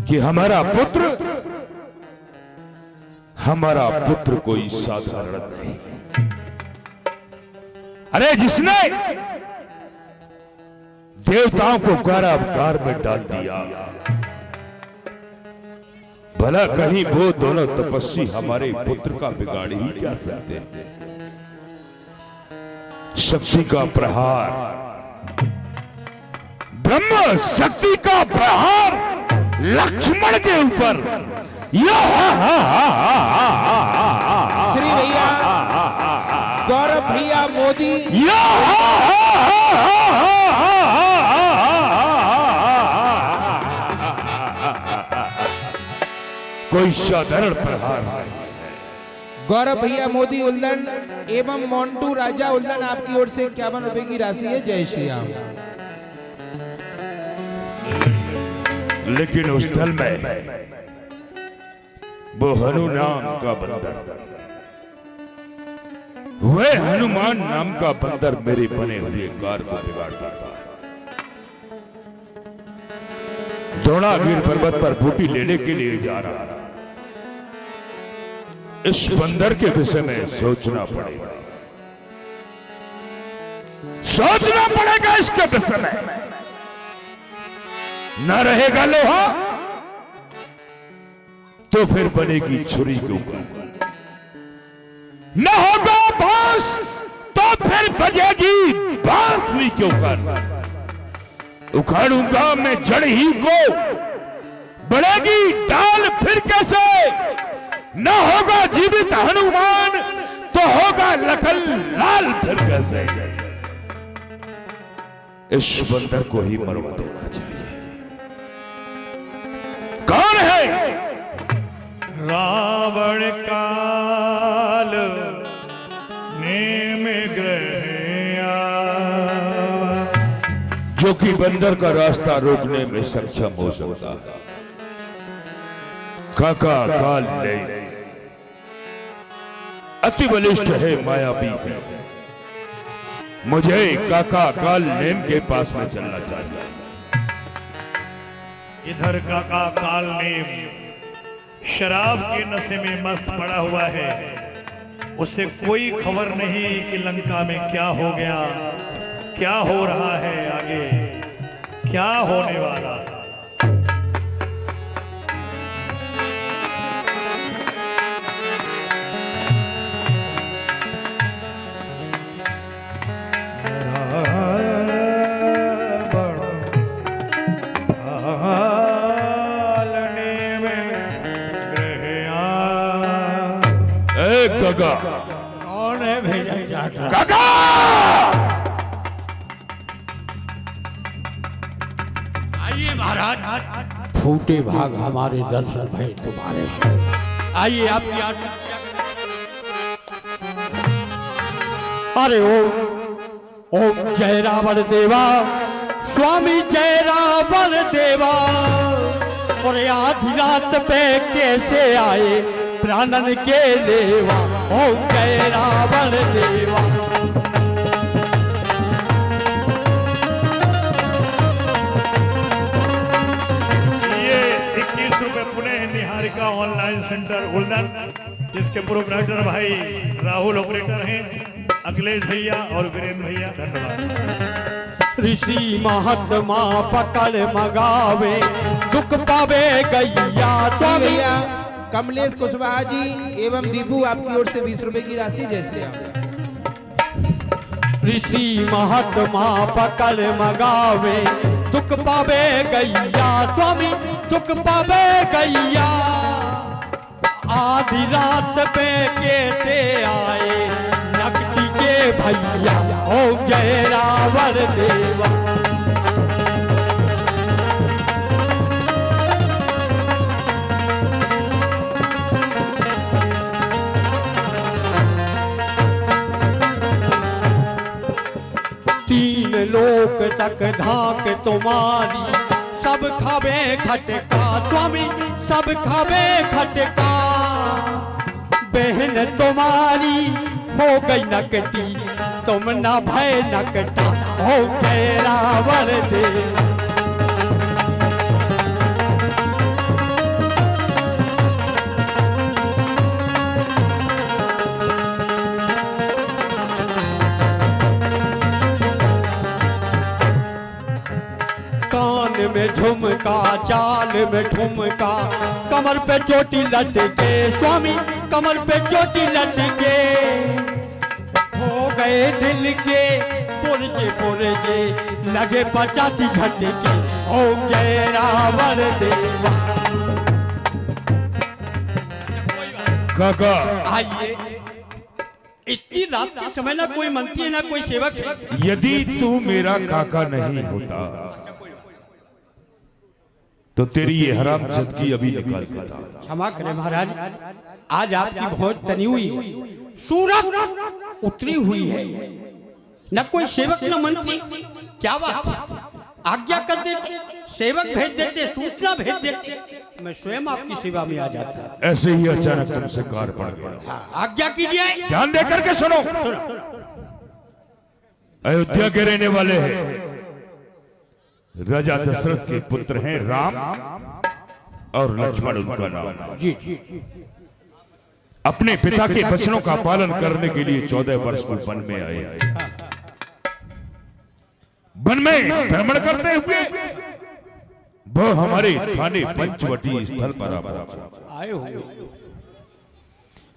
कि हमारा पुत्र कोई साधारण नहीं। अरे जिसने देवताओं को कारागार में डाल दिया, भला कहीं वो दोनों तपस्वी हमारे पुत्र का बिगाड़ ही क्या सकते हैं। शक्ति का प्रहार, ब्रह्म शक्ति का प्रहार लक्ष्मण के ऊपर। श्री भैया, गौरव भैया, मोदी कोई साधारण प्रहार नहीं। गौरव भैया, मोदी उल्लन एवं मोन्टू राजा उल्लन आपकी ओर से 51 रुपए की राशि है। जय श्री राम। लेकिन उस दल में वो हनु नाम का बंदर, वह हनुमान नाम का बंदर मेरे बने हुए कार को बिगाड़ देता है। द्रोणागिर पर्वत पर बूटी लेने के लिए जा रहा है। इस बंदर के विषय में सोचना पड़ेगा, इसके विषय में। न रहेगा लोहा तो फिर बनेगी छुरी के ऊपर, न होगा बांस तो फिर बजेगी बांसुरी के ऊपर। उखाड़ूंगा मैं जड़ ही को, बढ़ेगी डाल फिर कैसे। न होगा जीवित हनुमान तो होगा लखन लाल फिर कैसे। इस बंदर को ही मरवा देना चाहिए। कौन है? रावण काल नेम ग्रह, जो कि बंदर का रास्ता रोकने में सक्षम हो सकता है। काका काल ने अति बलिष्ठ है, मायावी है। मुझे काका काल नेम के पास में चलना चाहिए। इधर काका काल नेम शराब के नशे में मस्त पड़ा हुआ है। उसे कोई खबर नहीं कि लंका में क्या हो गया, क्या हो रहा है, आगे क्या होने वाला। कौन है भेजा चाटा? काका! आइए महाराज, फूटे भाग हमारे दर्शन भय तुम्हारे। आइए आपकी आज्ञा। अरे ओम जय रावण देवा, स्वामी जय रावण देवा। और आधी रात पे कैसे आए प्राणन के देवा। ओम जय रावण देवा। ये 21 रुपए पुणे निहारिका ऑनलाइन सेंटर उल्लन, जिसके प्रोपराइटर भाई राहुल ऑपरेटर हैं, अखिलेश भैया और वीरेंद्र भैया। धन्यवाद। ऋषि महात्मा पकड़ मगावे, दुख पावे गैया। स्वामी कमलेश कुशवाहा जी एवं दीपू आपकी ओर से 20 रुपए की राशि। जय श्री राम। ऋषि महात्मा पकड़ मगावे, दुख पावे गैया। स्वामी दुख पावे गैया। आधी रात पे कैसे आए नकटी के भैया। ओम जय रावण देवा। तीन लोक तक धाक तुम्हारी, सब खावे खटका। स्वामी सब खावे खटका। बहन तुम्हारी हो गई नकटी, तुम न भय नकटा। हो जय रावण देव। में झुमका, चाल में ठुमका, कमर पे चोटी लटके स्वामी, कमर पे चोटी लटके, हो गए दिल के पुरजे पुरजे, लगे 85 झटके, ओ जय रावण देवा। काका आइए, इतनी रात के समय ना कोई मंत्री है ना कोई सेवक है। यदि तू मेरा काका नहीं होता तो तेरी ये हराम जिंदगी अभी निकाल देता। क्षमा करें महाराज, आज आपकी बहुत तनी हुई, सूरत उतरी हुई है, न कोई सेवक न मंत्री, क्या बात है? आज्ञा कर देते, सेवक भेज देते, सूचना भेज देते, मैं स्वयं आपकी सेवा में आ जाता। ऐसे ही अचानक तुमसे कार पड़ गया। आज्ञा कीजिए। ध्यान दे करके सुनो। अयोध्या के रहने वाले हैं, राजा दशरथ के पुत्र हैं राम और लक्ष्मण उनका नाम। जी अपने पिता के वचनों का पालन करने के लिए 14 वर्ष को वन में आए। वन में भ्रमण करते हुए वो हमारे थाने पंचवटी स्थल पर आ पहुंचा। आए होंगे।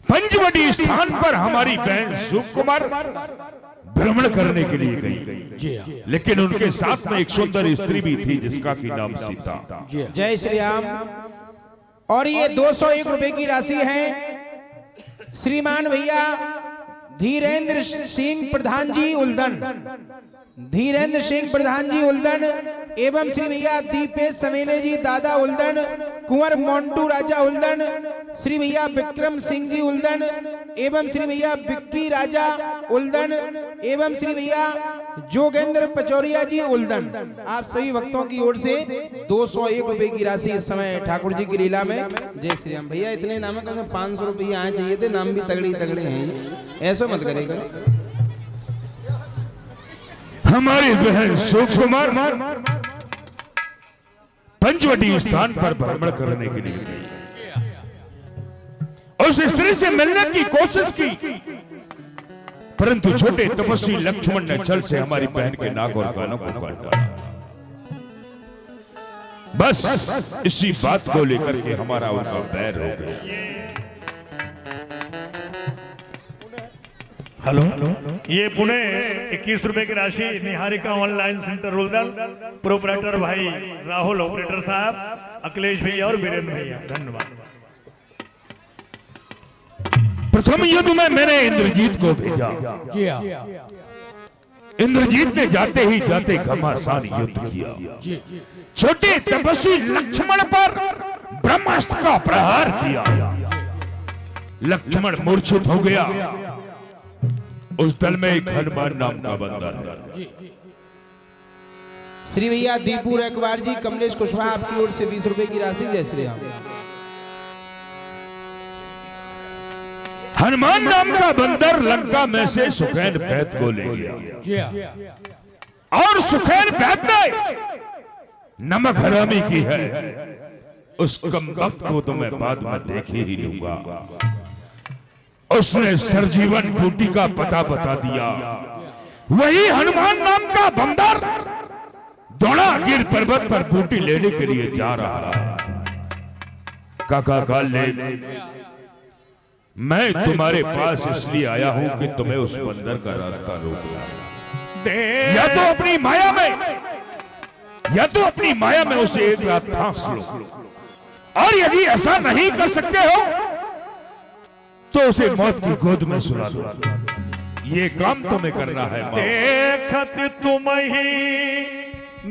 पंचवटी स्थान पर हमारी बहन सुकुमार भ्रमण करने के लिए गई, लेकिन उनके साथ में एक सुंदर स्त्री भी थी जिसका की नाम सीता। जय श्री राम। और ये 201 रुपए की राशि है श्रीमान भैया धीरेन्द्र सिंह प्रधान जी उल्दन, धीरेन्द्र सिंह प्रधान जी उल्दन एवं श्री भैया दीपेश समेले जी दादा उल्दन, कुंवर मोंटू राजा उल्दन, श्री भैया विक्रम सिंह जी उल्दन एवं श्री भैया बिक्की राजा उल्दन एवं श्री भैया जोगेंद्र पचौरिया जी उल्दन। आप सभी भक्तों की ओर से 201 रुपए की राशि इस समय ठाकुर जी की लीला में। जय श्री राम। भैया इतने नाम है, कम से कम 500 रुपये आए चाहिए थे, नाम भी तगड़े तगड़े हैं, ऐसा मत करेगा। हमारी बहन सुकुमार पंचवटी स्थान पर भ्रमण करने के लिए गई। उस स्त्री से मिलने की कोशिश की, परंतु छोटे तपस्वी लक्ष्मण ने छल से हमारी बहन के नाक और कानों को काट डाला। बस इसी बात को लेकर के हमारा उनका बैर हो गया। हेलो, ये पुणे 21 रुपए की राशि निहारिका ऑनलाइन सेंटर रुलदल, प्रोपराइटर भाई राहुल, ऑपरेटर साहब अखिलेश भैया और वीरेंद्र भैया, धन्यवाद। प्रथम युद्ध में मैंने इंद्रजीत को भेजा। इंद्रजीत ने जाते ही जाते घमासान युद्ध किया, छोटे तपस्वी लक्ष्मण पर ब्रह्मास्त्र का प्रहार किया। लक्ष्मण मूर्छित हो गया। उस दल में एक हनुमान नाम का बंदर है। श्री भैया दीपू रखवार जी कमलेश कुशवाहा आपकी ओर से 20 रुपए की राशि। जय श्री राम। हनुमान नाम का बंदर लंका में से सुखैन बैत को ले गया और सुखैन बैत ने नमक हरामी की है। उस कम वक्त को तो मैं बाद में देख ही लूंगा। उसने सरजीवन बूटी का पता बता दिया। वही हनुमान नाम का बंदर द्रोणागिर पर्वत पर बूटी लेने के लिए जा रहा है। काका काल ने मैं तुम्हारे पास इसलिए आया हूं कि तुम्हें उस बंदर का रास्ता रोकना, या तो अपनी माया में उसे एक रात फांस लो, और यदि ऐसा नहीं कर सकते हो तो उसे मौत की गोद में सुला दो। ये काम तुम्हें करना है। देखत तुम ही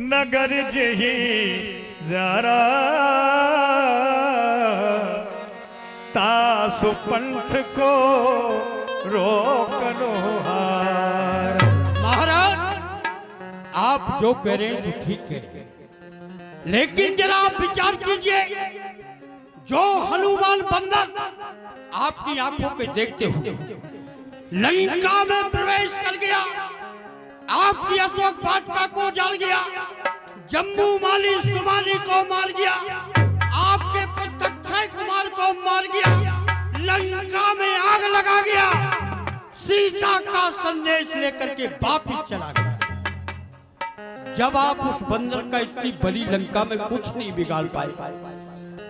नगर जही जरा, तासु पंथ को रोकनो हार। महाराज आप जो कह रहे हैं तो ठीक कह रहे हैं, लेकिन जरा आप विचार कीजिए, जो हनुमान बंदर आपकी आंखों के देखते हुए लंका में प्रवेश कर गया, आपकी अशोक वाटिका को जल गया, जम्मू माली सुमाली को मार गया, आपके पुत्र अक्षय कुमार को मार गया, लंका में आग लगा गया, सीता का संदेश लेकर के वापिस चला गया। जब आप उस बंदर का इतनी बड़ी लंका में कुछ नहीं बिगाड़ पाए,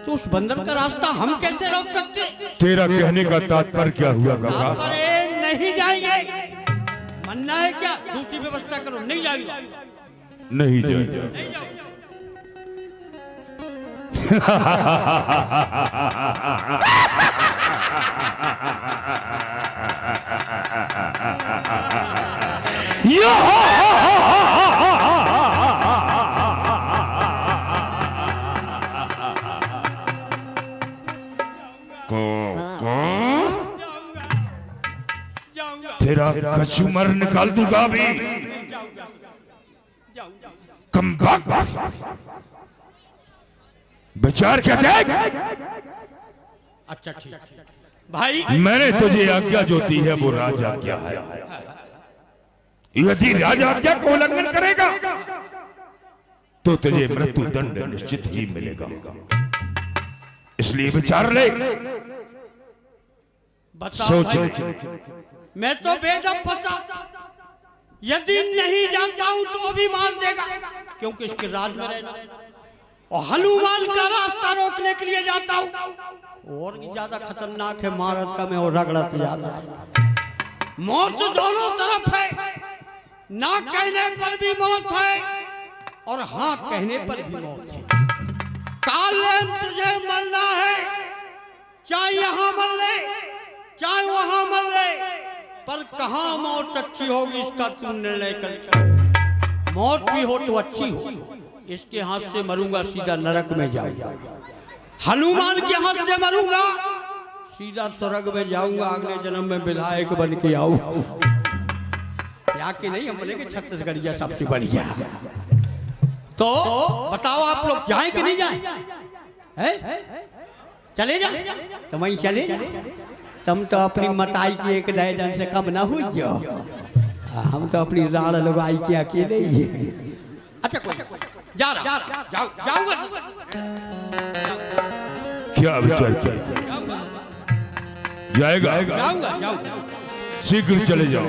तो उस बंदर का रास्ता हम कैसे रोक सकते? तेरा कहने का तात्पर्य क्या हुआ काका? अरे नहीं जाएंगे, मन्ना है क्या? दूसरी व्यवस्था करो। नहीं जाएंगे, नहीं जाएंगे। नहीं जाओ। तेरा कचूमर निकाल दूंगा अभी। कमबख्त, विचार क्या देख? अच्छा ठीक भाई, मैंने तुझे आज्ञा जो दी है वो राज आज्ञा है। यदि राज आज्ञा का उल्लंघन करेगा तो तुझे मृत्यु दंड निश्चित ही मिलेगा। इसलिए विचार ले, सोच ले। मैं तो बेदम फंसा। यदि नहीं जानता हूं तो अभी मार देगा, क्योंकि इसके राज में रहना। और हनुमान का रास्ता रोकने के लिए जाता हूं। और भी ज्यादा खतरनाक है महाराज का मैं, और रगड़त ज्यादा है। मौत दोनों तरफ है, ना कहने पर भी मौत है और हाँ कहने पर भी मौत है। काले तुझे मरना है, चाहे यहां मर ले चाहे वहां मर ले, पर कहां मौत अच्छी होगी इसका तू निर्णय कर। मौत भी हो तो अच्छी हो। इसके हाथ से मरूंगा सीधा नरक में जाऊंगा, हनुमान के हाथ से मरूंगा सीधा स्वर्ग में जाऊंगा, अगले जन्म में विधायक बन के आऊंगा। यहाँ के नहीं, हम बोलेंगे छत्तीसगढ़िया सबसे बढ़िया। तो बताओ आप लोग जाए कि नहीं जाए? चले जाए तो वहीं चले जाए। तुम तो अपनी मताई की एक दर्जन से कम ना हुई जो, हम तो अपनी राण लगाई की अकेले ही। अच्छा कोई जा रहा, जाऊंगा। क्या विचार किया? जाएगा? जाऊंगा। शीघ्र चले जाओ।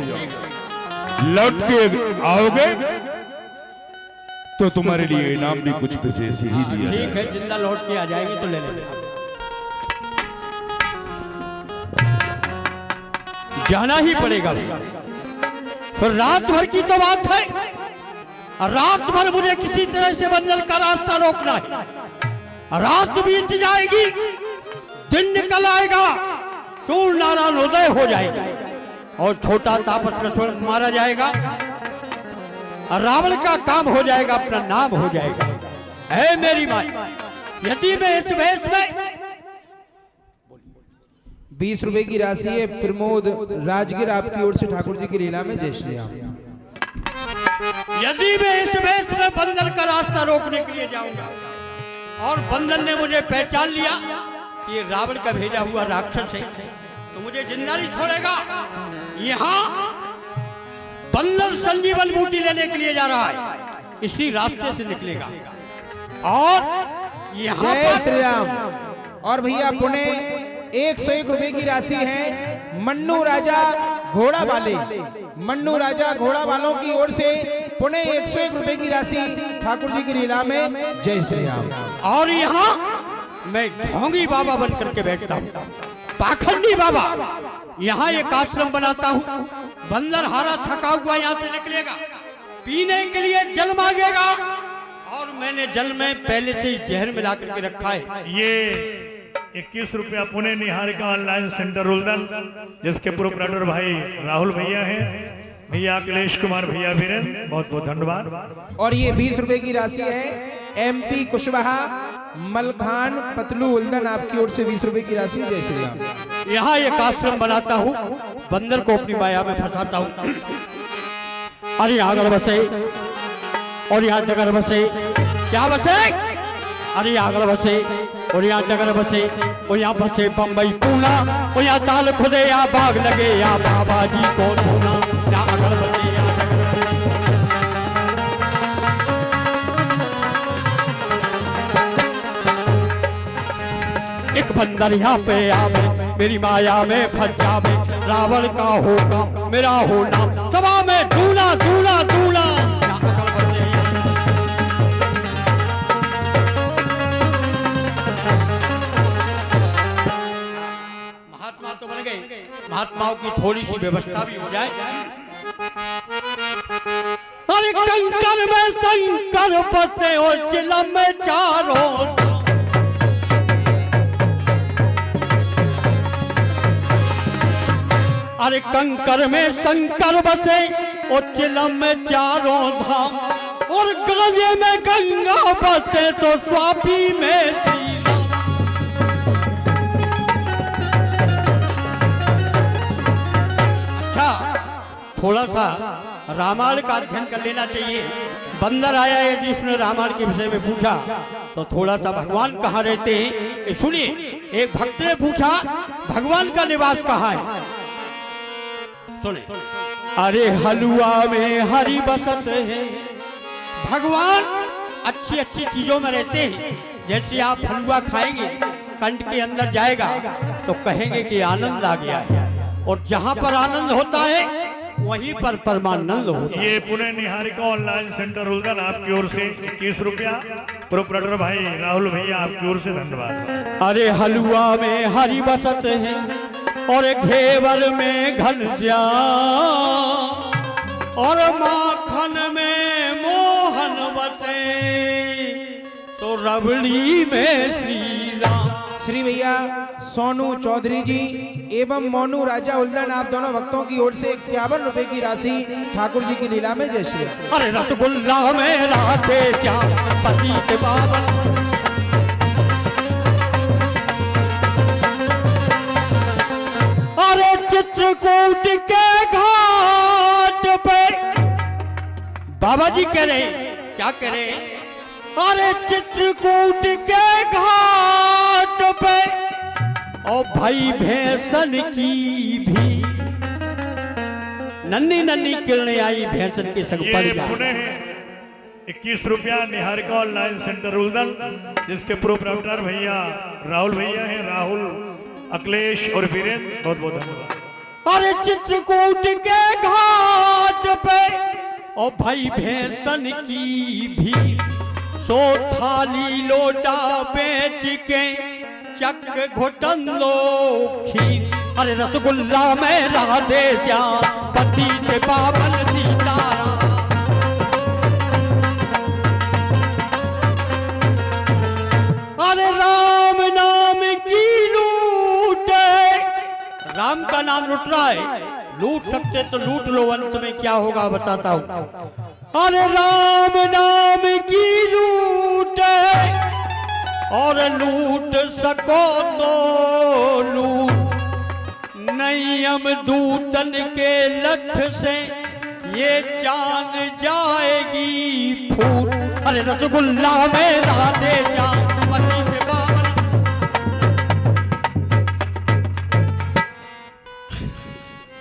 लौट के आओगे तो तुम्हारे लिए इनाम भी कुछ विशेष ही दिया। ठीक है, जिंदा लौट के आ जाएंगे तो ले लेंगे। जाना ही पड़ेगा। तो रात भर की तो बात है, रात भर मुझे किसी तरह से बंदर का रास्ता रोकना है। रात बीत जाएगी, दिन निकल आएगा, सूर्य नारायण उदय हो जाएगा और छोटा तापस लक्ष्मण मारा जाएगा। रावण का काम हो जाएगा, अपना नाम हो जाएगा। है मेरी माई, यदि मैं इस वेश में 20 रुपए की राशि है प्रमोद राजगिर आपकी ओर से ठाकुर जी की लीला में। जय श्री राम। यदि मैं इस वेश में बंदर का रास्ता रोकने के लिए जाऊंगा और बंदर ने मुझे पहचान लिया कि ये रावण का भेजा हुआ राक्षस है, तो मुझे जिंदा नहीं छोड़ेगा। यहाँ बंदर संजीवन बूटी लेने के लिए जा रहा है, इसी रास्ते से निकलेगा। और यहाँ जय श्री राम। और भैया पुणे 101 रुपए की राशि है मन्नू राजा घोड़ा वाले, मन्नू राजा घोड़ा वालों की ओर से पुणे 101 रुपए की राशि ठाकुर जी की लीला में। जय श्री राम। और यहाँ मैं ढोंगी बाबा बन करके बैठता हूँ, पाखंडी बाबा। यहाँ एक आश्रम बनाता हूँ। बंदर हारा थका हुआ यहाँ से निकलेगा, पीने के लिए जल मांगेगा, और मैंने जल में पहले से ही जहर मिला करके रखा है। ये 21 रुपया पुणे निहारिका ऑनलाइन सेंटर उल्दन, जिसके प्रोपराइटर भाई राहुल भैया हैं, भैया अखिलेश कुमार, भैया वीरेंद्र, बहुत बहुत धन्यवाद। और ये 20 रुपए की राशि है MP कुशवाहा मलखान पतलू उल्दन आपकी ओर से 20 रुपए की राशि। जय श्री राम। यहाँ एक आश्रम बनाता हूँ, बंदर को अपनी माया में फंसाता हूँ। अरे आगड़ बसे और यहाँ जगह बसे, क्या बसे? अरे आगड़ बसे और यहाँ जगह बसे, और यहाँ बसे बम्बई पूना, और यहाँ ताल खुदे या बाग लगे या बाबा जी को ढूंढना। यहाँ आगड़ बसे, यहाँ जगह एक बंदर यहाँ पे आवे, मेरी माया में फंस जावे। रावण का हो काम, मेरा हो नाम, सभा में दूल्हा दूल्हा दूल्हा। यहाँ आगड़ बसे, महात्माओं की थोड़ी सी व्यवस्था भी हो जाए। अरे कंकर में शंकर बसे और चिलम में चारों, अरे कंकर में शंकर बसे और चिलम में चारों धाम, और गंगे में गंगा बसे तो स्वापी में श्री राम। अच्छा, थोड़ा सा रामायण का अध्ययन कर लेना चाहिए। बंदर आया यदि उसने रामायण के विषय में पूछा तो थोड़ा सा भगवान कहाँ रहते हैं सुनिए। एक भक्त ने पूछा भगवान का निवास कहाँ है, सुने। अरे हलुआ में हरि बसत है। भगवान अच्छी अच्छी चीजों में रहते हैं। जैसे आप हलवा खाएंगे, कंठ के अंदर जाएगा तो कहेंगे कि आनंद आ गया है, और जहां पर आनंद होता है वहीं पर परमानंद होता है। ये पुणे निहारिका ऑनलाइन सेंटर उल्दन आपकी ओर से 21 रुपया, प्रोपराइटर भाई राहुल भैया आपकी ओर से धन्यवाद। अरे हलवा में हरि बसत है और घेवर में घनश्याम, और माखन में मोहन बसे तो रबड़ी में श्री राम। श्री भैया सोनू चौधरी जी एवं मोनू राजा उल्दन, आप दोनों भक्तों की ओर से 51 रुपए की राशि ठाकुर जी की लीला में जय श्री राम। अरे रसगुल्ला में राधे श्याम पतित पावन, अरे चित्रकूट के घाट पे बाबा जी कह रहे, क्या कह रहे? अरे चित्रकूट के घाट पे और भाई भैंसन की भी नन्ही नन्ही किरणें आई भैंसन के संग पड़ पुणे 21 रुपया निहारिका ऑनलाइन सेंटर उल्दन, जिसके प्रोपराइटर भैया राहुल भैया हैं, राहुल, अखिलेश और वीरेंद्र, बहुत बहुत धन्यवाद। अरे चित्रकूट के घाट पे और भाई भैंसन की भी सो थाली लोटा बेच के चक घुटन लो खीर। अरे रसगुल्ला में राधे श्याम पति के पावन सीताराम। अरे राम नाम की लूट, राम का नाम लूट रहा है, लूट सकते तो लूट लो, अंत में क्या होगा बताता हूं। अरे राम नाम की लूट और लूट सको तो लूट, नयम दूतन के लठ से ये चांद जाएगी फूट। अरे रसगुल्ला में राधे श्याम पति से पावन।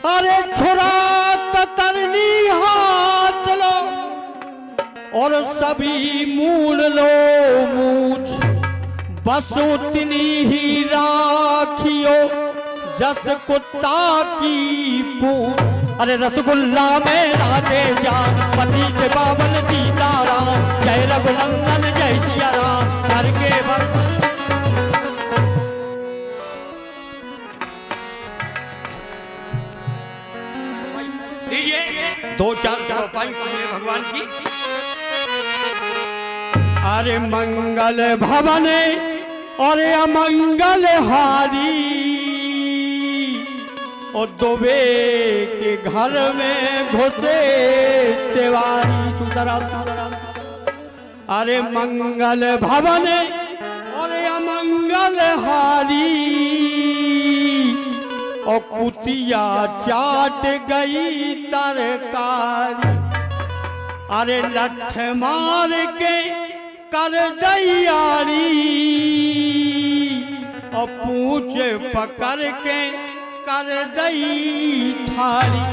अरे छुरा तरनी हाथ लो और सभी मूल लो मूछ, बस उतनी ही राखियो जस कुत्ता की पूंछ। अरे रसगुल्ला में राधे श्याम पति से पावन सीताराम, जय रघुनंदन जय सिया राम करके बंदन। लीजिए 2-4 चौपाई सुनिए भगवान की। अरे मंगल भवन और अमंगल हारी, और दुबे के घर में घुसे तिवारी। सुतराम अरे मंगल भवन और अमंगल हारी, और कुतिया चाट गई तरकारी। अरे लठ मार के कर दैयारी, और पूछ पकड़ के कर दई थारी।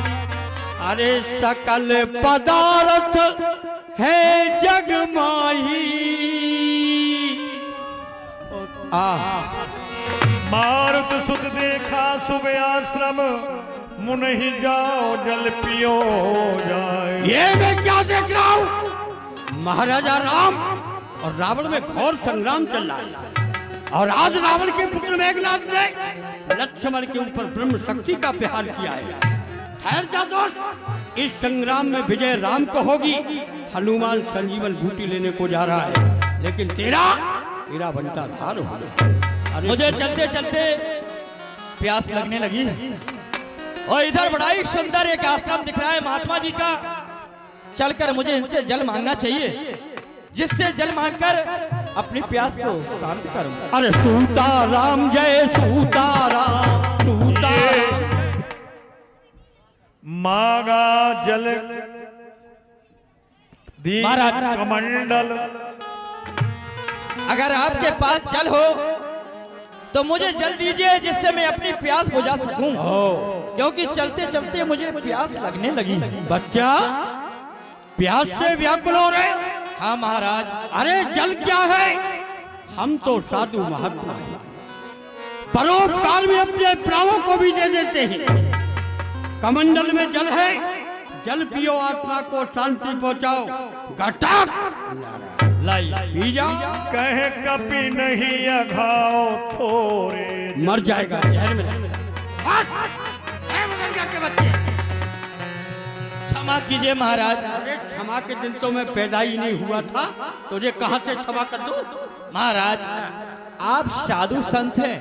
अरे सकल पदार्थ है जग माही, मारुत सुख देखा सुबह आश्रम, मुन ही जाओ जल पियो जाए। ये मैं क्या देख रहा हूँ? महाराजा राम और रावण में घोर संग्राम चल रहा है। और आज रावण के पुत्र मेघनाथ ने लक्ष्मण के ऊपर ब्रह्म शक्ति का प्रहार किया है। ठहर जा दोस्त, इस संग्राम में विजय राम को होगी। हनुमान संजीवन बूटी लेने को जा रहा है, लेकिन तेरा बंटा धार हो गया। मुझे चलते चलते प्यास लगने लगी है और इधर बड़ा ही सुंदर एक आश्रम दिख रहा है महात्मा जी का। चलकर मुझे इनसे जल मांगना चाहिए, जिससे जल मांगकर अपनी प्यास को शांत करूं। अरे सीताराम जय सीताराम, सीताराम मांगा जल दी महाराज। कमंडल। अगर आपके पास जल हो तो मुझे जल दीजिए, जिससे मैं अपनी प्यास बुझा सकूं, क्योंकि चलते चलते मुझे प्यास लगने लगी। बच्चा प्यास से व्याकुल हो रहे? हाँ महाराज। अरे जल क्या है, हम तो साधु महात्मा हैं, परोपकार में अपने प्राणों को भी दे देते हैं। कमंडल में जल है, जल पियो, आत्मा को शांति पहुंचाओ। घटक लाई पी जाओ। कहे कपि नहीं अघाओ थोरे, मर जाएगा जहर में। क्षमा कीजिए महाराज। अरे क्षमा के दिन तो मैं पैदा ही नहीं हुआ था, तुझे कहां से क्षमा कर दूं? महाराज आप साधु संत हैं,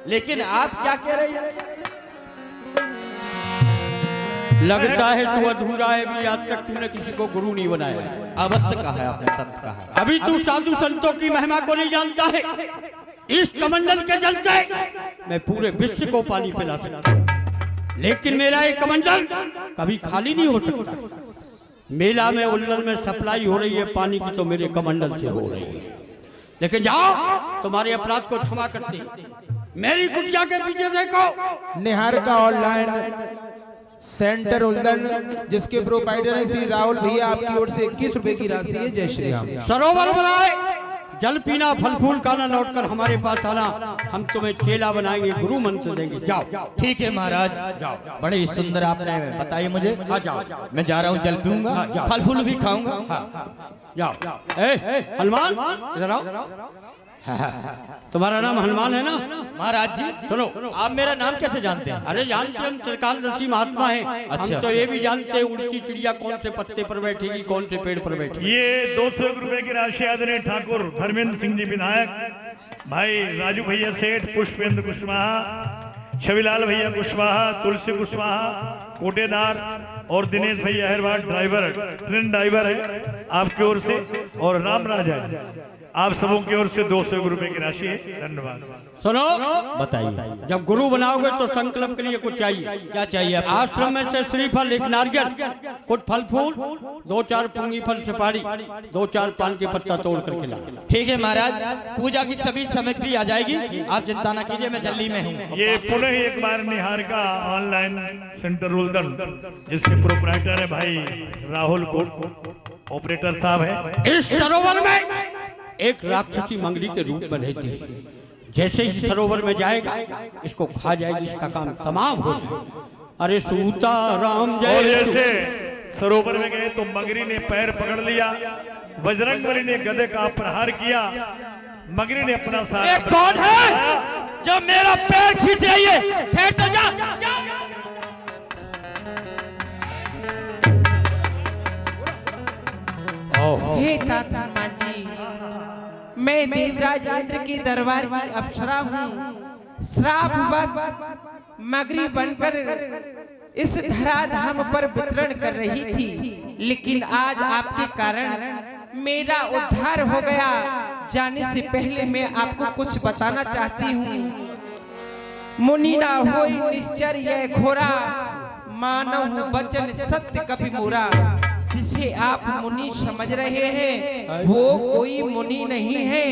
लेकिन आप क्या कह रहे हैं? लगता है तू अधूरा है, भी आज तक तूने किसी को गुरु नहीं बनाया। अवश्य कहा है आपने, संत कहा है। अभी तू साधु संतों की महिमा को नहीं जानता है। इस कमंडल के जल से मैं पूरे विश्व को पानी पिला सकता हूं, लेकिन मेरा ये कमंडल कभी खाली नहीं हो सकता। मेला में उल्लन में सप्लाई हो रही है पानी की, तो मेरे कमंडल से हो रही है। लेकिन जाओ, तुम्हारे अपराध को क्षमा करती। मेरी कुटिया के पीछे देखो, निहार का ऑनलाइन सेंटर उल्दन, जिसके प्रोवाइडर है श्री राहुल भैया, आपकी ओर से 21 रुपए की राशि है। जय श्री राम। सरोवर बनाए, जल पीना, फल फूल खाना, लौटकर हमारे पास आना, हम तुम्हें चेला बनाएंगे, गुरु मंत्र देंगे। जाओ। ठीक है महाराज, जाओ। बड़े ही सुंदर आपने बताइए मुझे। जाओ। मैं जा रहा हूँ, जल पीऊंगा, फल फूल भी खाऊंगा। जाओ। हनुमान इधर आओ। तुम्हारा नाम हनुमान है ना? महाराज जी सुनो, आप मेरा नाम कैसे जानते हैं? अरे जानते हम त्रिकालदर्शी महात्मा हैं। अच्छा। हम तो ये भी जानते हैं उड़ती चिड़िया कौन से पत्ते पर बैठेगी, कौन से पेड़ पर बैठेगी। ये 200 रुपए की राशि आदरणीय ठाकुर धर्मेंद्र सिंह जी विधायक, भाई राजू भैया सेठ, पुष्पेंद्र कुशवाहा, छविलाल भैया कुशवाहा, तुलसी कुशवाहा कोटेदार और दिनेश भैया अहरवाल ड्राइवर, ट्रेन ड्राइवर है आपकी ओर से, और रामराज है आप सबों की ओर से 200 रुपए की राशि है। धन्यवाद। सुनो, बताइए। जब गुरु बनाओगे तो संकल्प के लिए कुछ चाहिए। क्या चाहिए आपको? आश्रम में से श्रीफल, एक नारियल, कुछ फल फूल, 2-4 पूंगी फल सुपारी, 2-4 पान के पत्ता तोड़ करके ला। ठीक है महाराज, पूजा की सभी सामग्री आ जाएगी, आप चिंता न कीजिए, मैं जल्दी में हूँ। ये पुनः एक बार निहार का ऑनलाइन सेंटर उल्दन, जिसके प्रोपराइटर है भाई राहुल को, ऑपरेटर साहब है। इस सरोवर में एक राक्षसी मंगली के रूप में रहती है। जैसे ही सरोवर में जाएगा, इसको खा जाएगी, इसका काम तमाम हो गया। अरे सूता राम और जय। जैसे सरोवर में गए तो मगरी ने पैर पकड़ लिया, बजरंगबली ने गदे का प्रहार किया, मगरी ने अपना सारा। ये कौन है जो मेरा पैर खींच रही है? ठहर तो जा। हे तात हनुमान जी, मैं देवराज इंद्र की दरबार की अप्सरा हूँ। श्राप बस मगरी बनकर इस धराधाम पर विचरण कर रही थी, लेकिन आज आपके कारण मेरा उद्धार हो गया। जाने से पहले मैं आपको कुछ बताना चाहती हूँ। मुनि ना होई निश्चर यह घोरा, मानव वचन सत्य कभी मोरा। जिसे आप मुनि समझ रहे हैं, वो कोई मुनि नहीं है,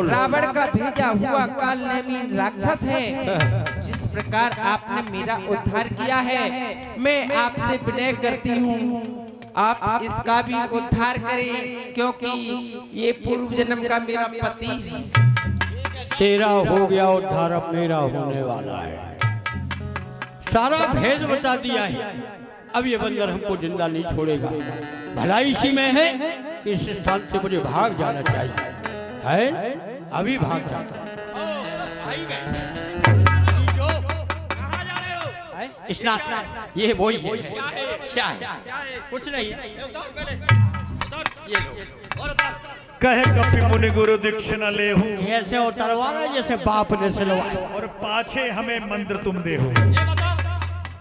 रावण का भेजा हुआ काल नेमी राक्षस है। जिस प्रकार आपने मेरा उद्धार किया है, मैं आपसे विनय करती हूँ, आप इसका भी उद्धार करें, क्योंकि ये पूर्व जन्म का मेरा पति है। तेरा हो गया उद्धार, अब मेरा होने वाला है। सारा भेद बता दिया है। अब ये बंदर हमको जिंदा नहीं छोड़ेगा। भलाई इसी में है कि इस स्थान से मुझे भाग जाना चाहिए। है अभी भाग जाता हूँ। आई गए जो कहाँ जा रहे हो? स्नान ये वो ही है। क्या है कुछ नहीं। उतार पहले उतार ये लो और उतार कहे कपि मुनि गुरु दीक्षिणा लेहु ऐसे उतरवा रहे जैसे बाप ने सिलवाया। और पाछे हमें मंत्र तुम देहु। ये बता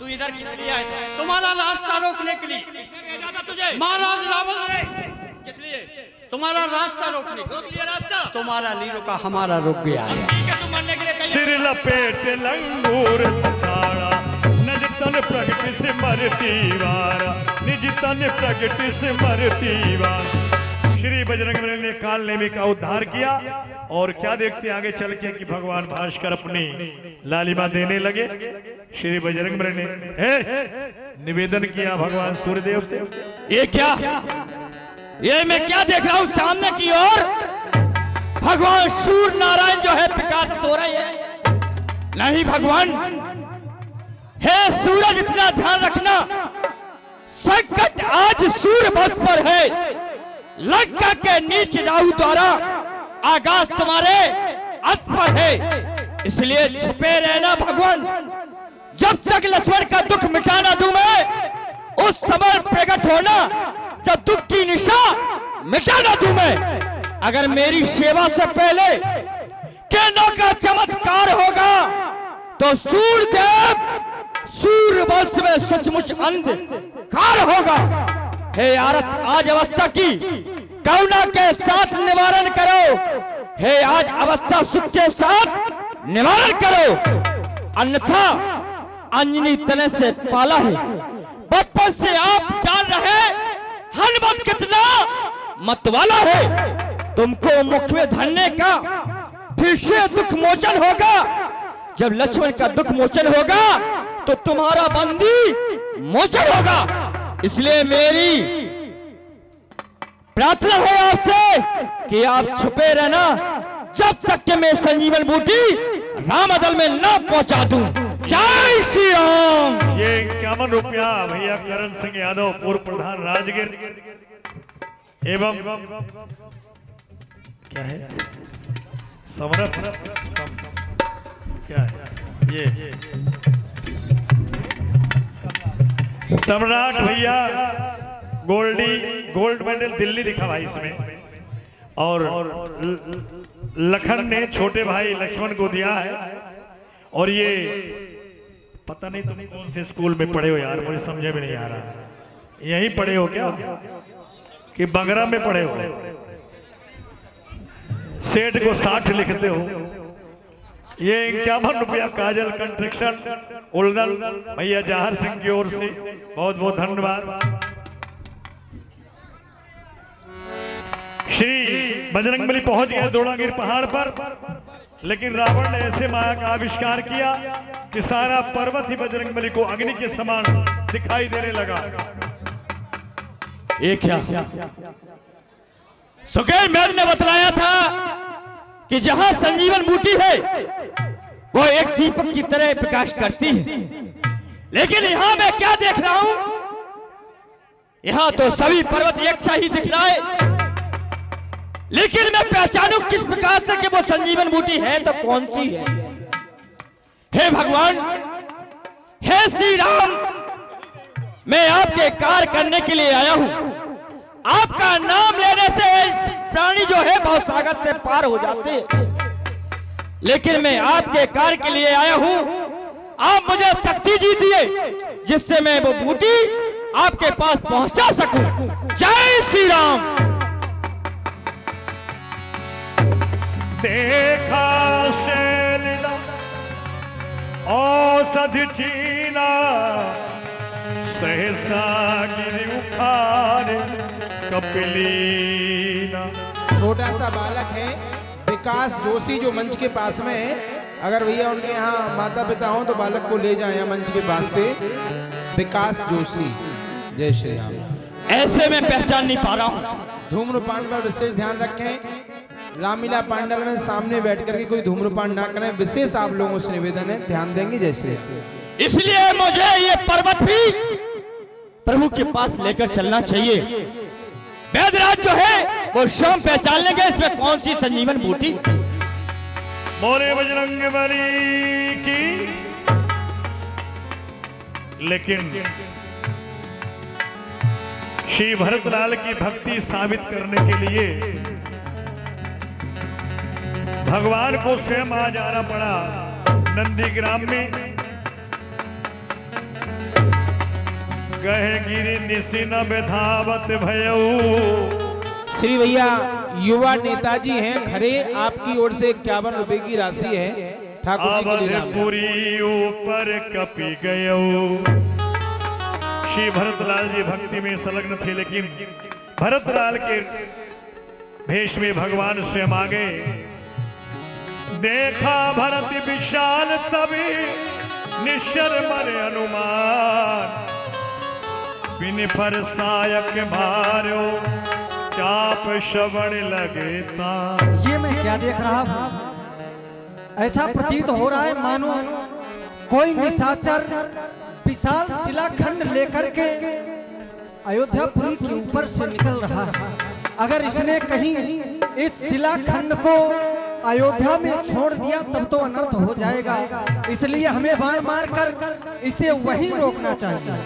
तू इधर किस लिए आया था? तुम्हारा रास्ता रोकने के लिए किसने भेजा था तुझे? महाराज रावण ने किस लिए तुम्हारा रास्ता रोकने के लिए। रोक लिया रास्ता? तुम्हारा नहीं रुका, हमारा रुक गया है। ठीक है, तू मरने के लिए तैयार सिर लपेट लंगूर छाड़ा निज तन प्रगति से मरती वारा निज तन प्रगति से मरती वारा। श्री बजरंगबली ने काल नेमी का उद्धार किया और क्या देखते आगे चल के कि भगवान भास्कर अपनी लालिमा देने लगे। श्री बजरंगबली ने निवेदन किया भगवान सूर्यदेव से। ये क्या? ये मैं क्या देख रहा हूँ सामने की ओर? भगवान सूर्य नारायण जो है प्रकाशित हो रहे हैं। नहीं भगवान, हे सूरज इतना ध्यान रखना, संकट आज सूर्य वंश पर है। लंका के नीच राहु द्वारा आकाश तुम्हारे अस्त पर है, इसलिए छुपे रहना भगवान। जब तक लक्ष्मण का दुख मिटा ना दूं मैं, उस समय प्रकट होना जब दुख की निशा मिटा ना दूं मैं। अगर मेरी सेवा से पहले किरणों का चमत्कार होगा तो सूर्यदेव सूर्य वंश में सचमुच अंधकार होगा। हे आरत आज अवस्था की करुणा के साथ निवारण करो। हे आज अवस्था सुख के साथ निवारण करो, अन्यथा अंजनी तने से पाला है। बचपन से आप जान रहे हनुमान कितना मतवाला है। तुमको मुख में धरने का फिर से दुख मोचन होगा। जब लक्ष्मण का दुख मोचन होगा तो तुम्हारा बंदी मोचन होगा। इसलिए मेरी प्रार्थना है आपसे कि आप छुपे रहना जब तक कि मैं संजीवन बूटी रामदल में न पहुंचा दूं। जय श्री राम। ये 51 रुपया भैया करण सिंह यादव पूर्व प्रधान राजगीर एवं क्या है समरथ क्या है ये सम्राट भैया गोल्ड मेडल दिल्ली लिखा भाई इसमें। और लखन ने छोटे भाई लक्ष्मण को दिया है। और ये पता नहीं तुम कौन से स्कूल में पढ़े हो यार, मुझे समझे में नहीं आ रहा। यहीं पढ़े हो क्या कि बगरा में पढ़े हो? सेठ को 60 लिखते हो। ये 51 रुपया काजल कंस्ट्रक्शन उल्दल भैया जहार सिंह की ओर से बहुत बहुत धन्यवाद। श्री बजरंगबली पहुंच गए द्रोणागिरी पहाड़ पर, लेकिन रावण ने ऐसे माया का आविष्कार किया कि सारा पर्वत ही बजरंगबली को अग्नि के समान दिखाई देने लगा। ये क्या? सुखदेव मैम ने बतलाया था कि जहां संजीवन बूटी है वो एक दीपक की तरह प्रकाश करती है, लेकिन यहां मैं क्या देख रहा हूं? यहां तो सभी पर्वत एक सा ही दिख रहा है, लेकिन मैं पहचानूं किस प्रकार से कि वो संजीवन बूटी है तो कौन सी है? हे भगवान, हे श्री राम, मैं आपके कार्य करने के लिए आया हूं। आपका नाम लेने से प्राणी जो है बहुत सागर से पार हो जाते हैं, लेकिन मैं आपके कार्य के लिए आया हूं। आप मुझे शक्ति जी दिए जिससे मैं वो बूटी आपके पास पहुंचा सकूं। जय श्री राम। देखा शैलिला औषधि चीना सहसा गिरि उखाड़े कपिलीना। छोटा सा बालक है विकास जोशी जो मंच के पास में है। अगर भैया उनके यहाँ माता पिता हो तो बालक को ले जाए मंच के पास से। विकास जोशी। जय श्री राम। ऐसे में पहचान नहीं पा रहा हूं। धूम्रपान पर विशेष ध्यान रखें। रामलीला पांडल में सामने बैठ करके कोई धूम्रपान ना करें, विशेष आप लोगों से निवेदन है, ध्यान देंगे। जय श्री राम। इसलिए मुझे ये पर्वत भी प्रभु के पास लेकर चलना चाहिए। वेदराज जो है वो स्वयं पहचान लेंगे इसमें कौन सी संजीवन बूटी बोले बजरंगबली की। लेकिन श्री भरतलाल की भक्ति साबित करने के लिए भगवान को स्वयं आ जाना पड़ा नंदीग्राम में। गहे गिरी निशिन बेधावत भयऊ। श्री भैया युवा नेताजी हैं, खरे आपकी ओर से 51 रुपए की राशि है ठाकुर जी के लिए। पूरी ऊपर कपी गयऊ। श्री भरतलाल जी भक्ति में संलग्न थे, लेकिन भरतलाल के भेष में भगवान स्वयं आ गए। देखा भरत विशाल तभी निश्चर मरे अनुमान। बिन फरसायक मारो चाप श्रवण लगे ता। ये मैं क्या देख रहा हूँ? ऐसा प्रतीत हो रहा है मानो कोई निशाचर विशाल शिलाखंड लेकर के अयोध्यापुरी के ऊपर से निकल रहा है। अगर इसने कहीं इस शिलाखंड को अयोध्या में छोड़ दिया तब तो अनर्थ हो जाएगा, इसलिए हमें बाण मारकर इसे वहीं रोकना चाहिए।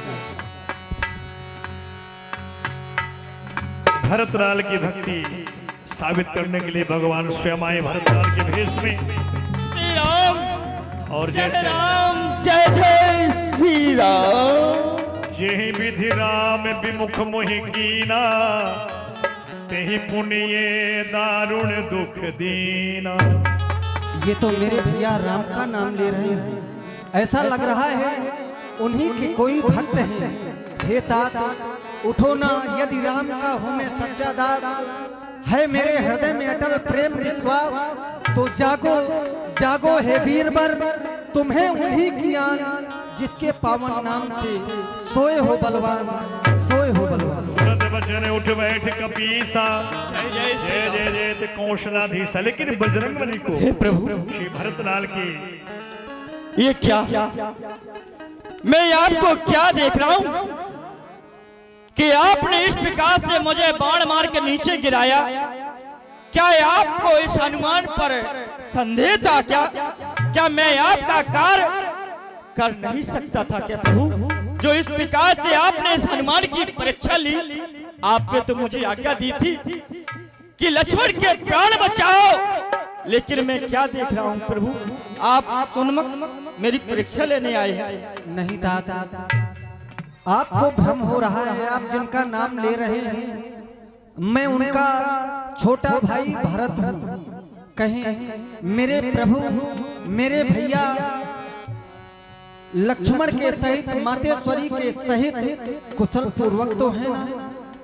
भरतलाल की भक्ति साबित करने के लिए भगवान स्वयं आए भरतलाल के भेष में। श्री राम और जय जैसे राम जय जय श्री राम। जेहि विधि राम विमुख मोहि कीना। तेहि पुण्य दारुण दुख दीना। ये तो मेरे भैया राम का नाम ले रहे हैं। ऐसा लग रहा है उन्हीं के कोई भक्त हैं। हे तात उठो ना, यदि राम का हूँ मैं सच्चा दास। है मेरे हृदय में अटल प्रेम विश्वास। तो जागो जागो हे वीरवर, तुम्हें उन्हीं की आन जिसके पावन नाम से सोए हो बलवान, सोए हो बलवान। सूरत बचन उठ बैठ कपीसा। जय जय जय जय जय ते कौशलाधीसा। लेकिन बजरंगबली को श्री भरतलाल की ये क्या, मैं आपको क्या देख रहा हूँ कि आपने इस प्रकार से मुझे बाण मार के नीचे गिराया। क्या आपको इस हनुमान पर संदेह था? क्या मैं आपका कार्य कर नहीं सकता था क्या प्रभु? जो इस प्रकार से आपने इस हनुमान की परीक्षा ली, आपने तो मुझे आज्ञा दी थी कि लक्ष्मण के प्राण बचाओ। लेकिन मैं क्या देख रहा हूँ प्रभु, आप उन्मत्त मेरी परीक्षा लेने आए हैं। नहीं दादा, आपको भ्रम हो रहा है। आप जिनका नाम ले रहे हैं मैं उनका छोटा भाई भरत हूँ। कहें मेरे प्रभु मेरे भैया लक्ष्मण के सहित मातेश्वरी के सहित कुशल पूर्वक तो है ना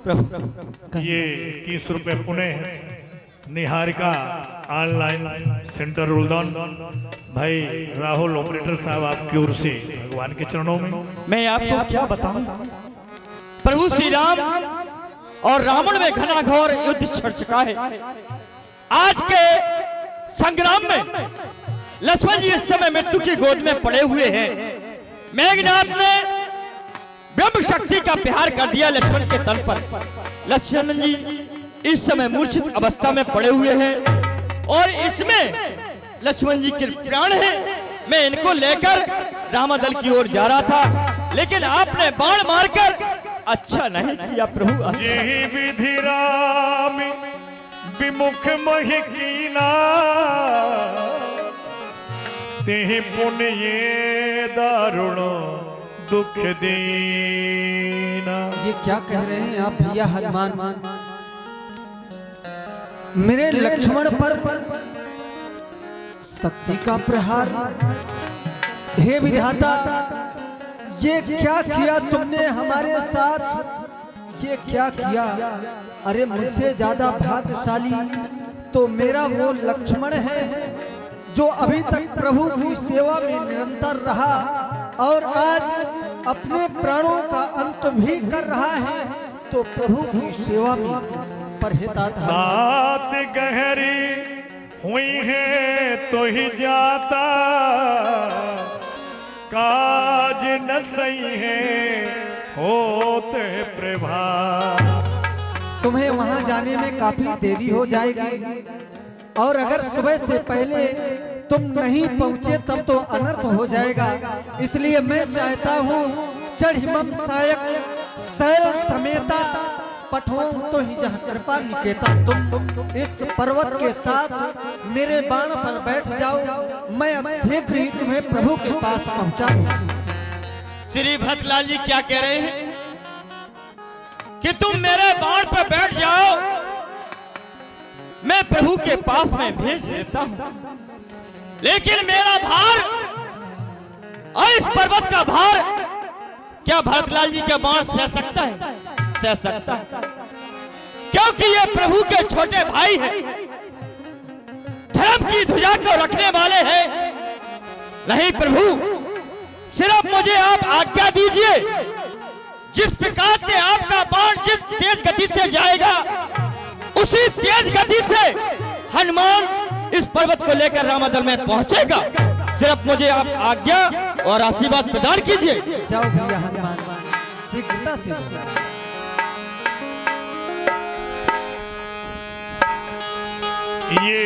प्रभु? ये 21 रुपए पुणे निहारिका ऑनलाइन सेंटर रुलदान भाई राहुल ऑपरेटर साहब आपकी ओर से भगवान के चरणों में। मैं आपको क्या बताऊं, प्रभु श्री राम और रावण में घनाघोर युद्ध छिड़ चुका है। आज के संग्राम में लक्ष्मण जी इस समय मृत्यु की गोद में पड़े हुए हैं। मेघनाथ ने ब्रह्म शक्ति का प्रहार कर दिया लक्ष्मण के तल पर। लक्ष्मण जी इस समय मूर्छित अवस्था में पड़े हुए हैं और इसमें लक्ष्मण जी के प्राण हैं। मैं इनको लेकर रामादल की ओर जा रहा था, लेकिन आपने बाण मारकर अच्छा नहीं किया प्रभु। यही विधि राम विमुख मोहि कीना। तेहि पुण्य दारुण दुख दीना। ये क्या कह रहे हैं आप भैया हनुमान? मेरे लक्ष्मण पर शक्ति का प्रहार। हे विधाता, ये क्या किया तुमने हमारे साथ? ये क्या किया? अरे मुझसे ज्यादा भाग्यशाली तो मेरा वो लक्ष्मण है जो अभी तक प्रभु की सेवा में निरंतर रहा और आज अपने प्राणों का अंत भी कर रहा है। तो प्रभु की सेवा में परहिता था। बात गहरी हुई है तो ही जाता, काज न सही है होते प्रभात। तुम्हें वहां जाने में काफी देरी हो जाएगी और अगर सुबह से पहले तुम नहीं पहुँचे तब तो अनर्थ हो जाएगा। इसलिए मैं चाहता हूँ चढ़िमम सायक शैल समेता पठों तो ही जहाँ कृपा निकेता, तुम इस पर्वत के साथ मेरे बाण पर बैठ जाओ, मैं शीघ्र ही तुम्हें प्रभु के पास पहुँचा दूँ। श्री भरतलाल जी क्या कह रहे हैं कि तुम मेरे बाण पर बैठ जाओ, मैं प्रभु के पास में भेज देता हूं, लेकिन मेरा भार और इस पर्वत का भार क्या भरतलाल जी के बाण सह सकता है? सह सकता है, क्योंकि ये प्रभु के छोटे भाई हैं, धर्म की ध्वजा को रखने वाले हैं। नहीं प्रभु, सिर्फ मुझे आप आज्ञा दीजिए, जिस प्रकार से आपका बाण जिस तेज गति से जाएगा, उसी तेज गति से हनुमान इस पर्वत को लेकर रामादल में पहुंचेगा। सिर्फ मुझे आप आज्ञा और आशीर्वाद प्रदान कीजिए। जाओ भैया हनुमान, शीघ्रता से जाओ। ये